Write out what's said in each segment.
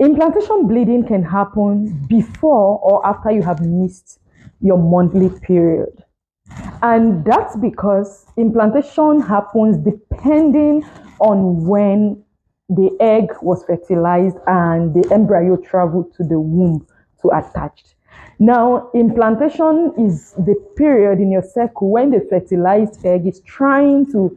Implantation bleeding can happen before or after you have missed your monthly period. And that's because implantation happens depending on when the egg was fertilized and the embryo traveled to the womb to attach. Now, implantation is the period in your cycle when the fertilized egg is trying to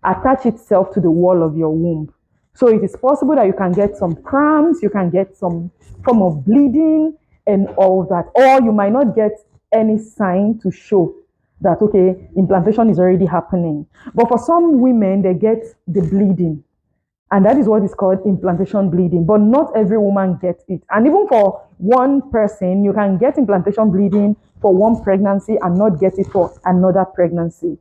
attach itself to the wall of your womb. So it is possible that you can get some cramps, you can get some form of bleeding and all that, or you might not get any sign to show that, okay, implantation is already happening. But for some women, they get the bleeding, and that is what is called implantation bleeding. But not every woman gets it. And even for one person, you can get implantation bleeding for one pregnancy and not get it for another pregnancy.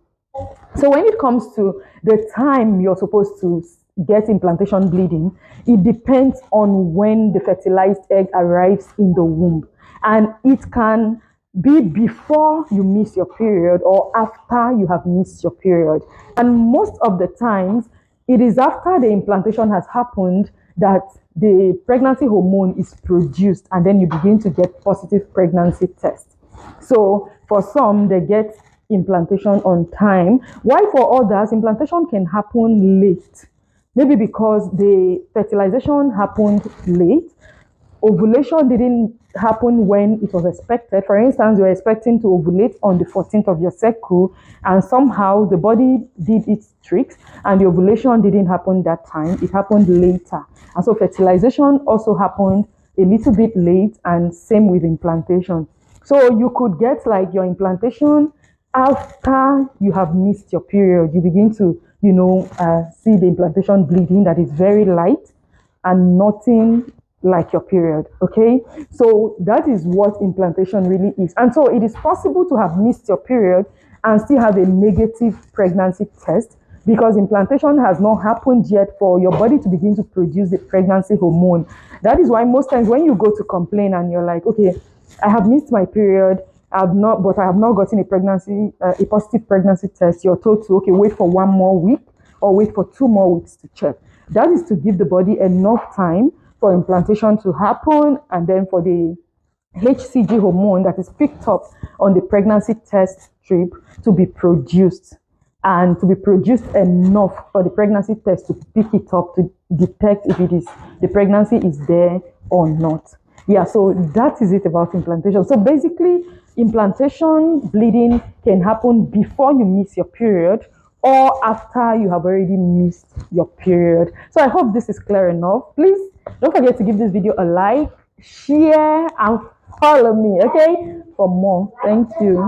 So when it comes to the time you're supposed to get implantation bleeding, it depends on when the fertilized egg arrives in the womb. And it can be before you miss your period or after you have missed your period. And most of the times, it is after the implantation has happened that the pregnancy hormone is produced, and then you begin to get positive pregnancy tests. So for some, they get implantation on time, while for others, implantation can happen late. Maybe because the fertilization happened late, ovulation didn't happen when it was expected. For instance, you're expecting to ovulate on the 14th of your cycle, and somehow the body did its tricks, and the ovulation didn't happen that time. It happened later. And so fertilization also happened a little bit late, and same with implantation. So you could get like your implantation after you have missed your period. You begin to, see the implantation bleeding that is very light and nothing like your period. Okay, so that is what implantation really is. And so it is possible to have missed your period and still have a negative pregnancy test, because implantation has not happened yet for your body to begin to produce the pregnancy hormone. That is why most times when you go to complain and you're like, okay, I have missed my period, I have not gotten a positive pregnancy test, you're told to, okay, wait for 1 more week or wait for 2 more weeks to check. That is to give the body enough time for implantation to happen, and then for the HCG hormone that is picked up on the pregnancy test strip to be produced, and to be produced enough for the pregnancy test to pick it up to detect if the pregnancy is there or not. Yeah, so that is it about implantation. So basically, implantation bleeding can happen before you miss your period or after you have already missed your period. So I hope this is clear enough. Please don't forget to give this video a like, share, and follow me, okay, for more. Thank you.